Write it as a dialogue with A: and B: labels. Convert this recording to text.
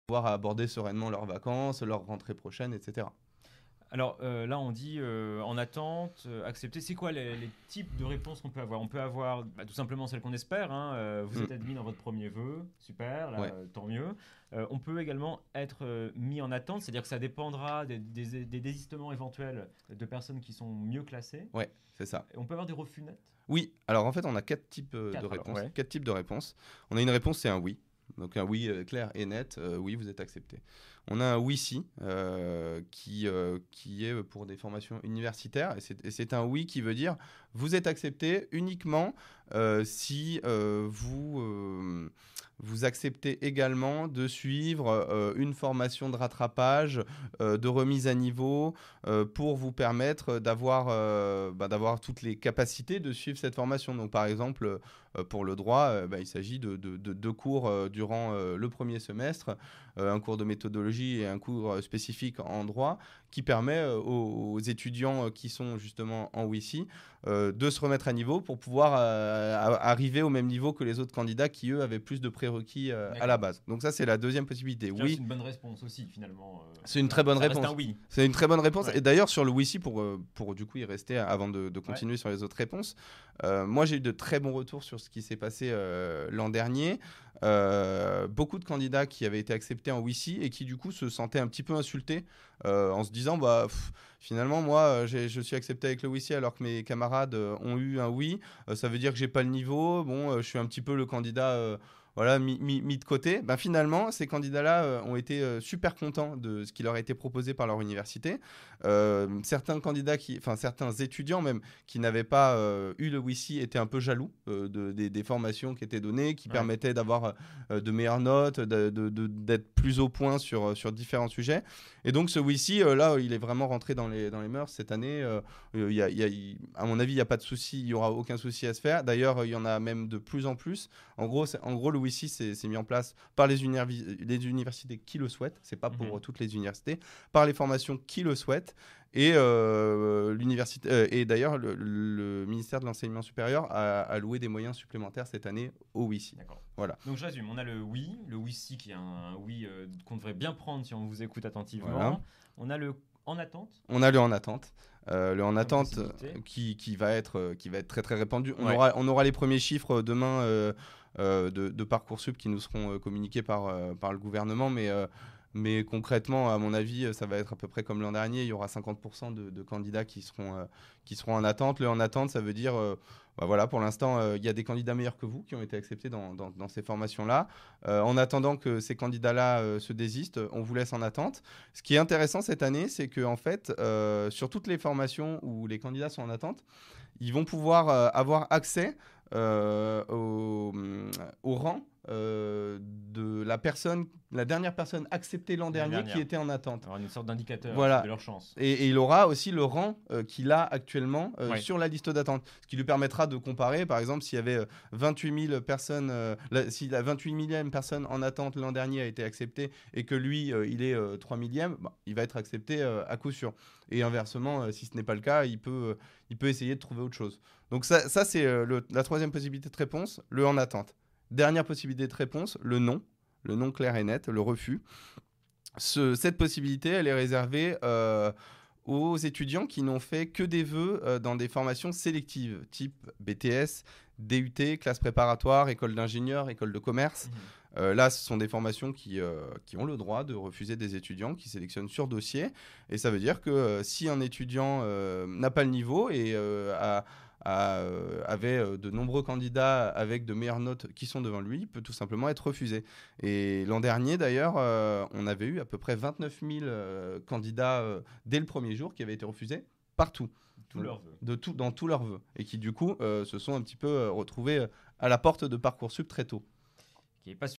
A: pouvoir aborder sereinement leurs vacances, leur rentrée prochaine, etc.
B: Alors là, on dit en attente, accepter. C'est quoi les types de réponses qu'on peut avoir? On peut avoir tout simplement celle qu'on espère, hein. Vous êtes admis dans votre premier vœu, super, là,
A: Ouais,
B: tant mieux. On peut également être mis en attente, c'est-à-dire que ça dépendra des désistements éventuels de personnes qui sont mieux classées.
A: ouais, c'est ça.
B: Et on peut avoir des refus nets.
A: Oui, alors en fait, on a 4 types de
B: Quatre alors,
A: réponses.
B: ouais.
A: 4 types de réponses. On a une réponse, c'est un oui. Donc un oui clair et net, oui, vous êtes accepté. On a un oui si, qui est pour des formations universitaires. Et c'est un oui qui veut dire, vous êtes accepté uniquement si vous acceptez également de suivre une formation de rattrapage, de remise à niveau, pour vous permettre d'avoir toutes les capacités de suivre cette formation. Donc par exemple, pour le droit, il s'agit de 2 cours durant le premier semestre, un cours de méthodologie et un cours spécifique en droit, qui permet aux étudiants qui sont justement en WICI de se remettre à niveau pour pouvoir arriver au même niveau que les autres candidats qui, eux, avaient plus de prérequis à la base. Donc ça, c'est la deuxième possibilité.
B: C'est
A: Oui,
B: une bonne réponse aussi, finalement.
A: c'est une très bonne
B: Ça reste
A: réponse.
B: un oui.
A: C'est une très bonne réponse.
B: Ouais.
A: Et d'ailleurs, sur le WICI, pour du coup y rester avant de continuer sur les autres réponses, moi j'ai eu de très bons retours sur ce qui s'est passé l'an dernier. Beaucoup de candidats qui avaient été acceptés en WICI et qui du coup se sentaient un petit peu insultés en se disant finalement moi je suis accepté avec le WICI alors que mes camarades ont eu un oui. Ça veut dire que j'ai pas le niveau. Bon, je suis un petit peu le candidat voilà, mis de côté. Finalement, ces candidats-là ont été super contents de ce qui leur a été proposé par leur université. Certains certains étudiants même qui n'avaient pas eu le WICI étaient un peu jaloux des formations qui étaient données, qui permettaient d'avoir de meilleures notes, d'être plus au point sur différents sujets. Et donc ce WICI, là, il est vraiment rentré dans les mœurs cette année. À mon avis, il n'y a pas de souci, il n'y aura aucun souci à se faire. D'ailleurs, il y en a même de plus en plus. En gros, le WICI, c'est mis en place par les universités qui le souhaitent. C'est pas pour toutes les universités, par les formations qui le souhaitent. Et et d'ailleurs, le ministère de l'Enseignement supérieur a alloué des moyens supplémentaires cette année au WICI.
B: D'accord.
A: Voilà.
B: Donc je résume, on a le oui qui est un oui qu'on devrait bien prendre si on vous écoute attentivement.
A: Voilà.
B: On a le en attente.
A: On a le en attente. Le en
B: Comme
A: attente
B: possibilité.
A: qui va être très très répandu.
B: Ouais.
A: On aura les premiers chiffres demain de Parcoursup qui nous seront communiqués par le gouvernement, mais concrètement, à mon avis, ça va être à peu près comme l'an dernier. Il y aura 50% de candidats qui seront en attente. Le en attente, ça veut dire, voilà, pour l'instant, il y a des candidats meilleurs que vous qui ont été acceptés dans ces formations-là. En attendant que ces candidats-là se désistent, on vous laisse en attente. Ce qui est intéressant cette année, c'est qu'en fait, sur toutes les formations où les candidats sont en attente, ils vont pouvoir avoir accès au rang de la dernière personne acceptée l'an dernier qui était en attente.
B: Alors une sorte d'indicateur
A: Voilà.
B: de leur chance.
A: Et il aura aussi le rang qu'il a actuellement
B: Ouais.
A: sur la liste d'attente. Ce qui lui permettra de comparer, par exemple, s'il y avait 28 000 personnes, si la 28 millième personne en attente l'an dernier a été acceptée et que lui, il est 3 millième, il va être accepté à coup sûr. Et inversement, si ce n'est pas le cas, il peut essayer de trouver autre chose. Donc ça c'est la troisième possibilité de réponse, le en attente. Dernière possibilité de réponse, le non clair et net, le refus. Cette possibilité, elle est réservée aux étudiants qui n'ont fait que des vœux dans des formations sélectives, type BTS, DUT, classe préparatoire, école d'ingénieur, école de commerce. Là, ce sont des formations qui ont le droit de refuser des étudiants qui sélectionnent sur dossier. Et ça veut dire que si un étudiant n'a pas le niveau et avait de nombreux candidats avec de meilleures notes qui sont devant lui, il peut tout simplement être refusé. Et l'an dernier, d'ailleurs, on avait eu à peu près 29 000 candidats dès le premier jour qui avaient été refusés partout. Dans tous leurs vœux. Et qui, du coup, se sont un petit peu retrouvés à la porte de Parcoursup très tôt.
B: Qui est pas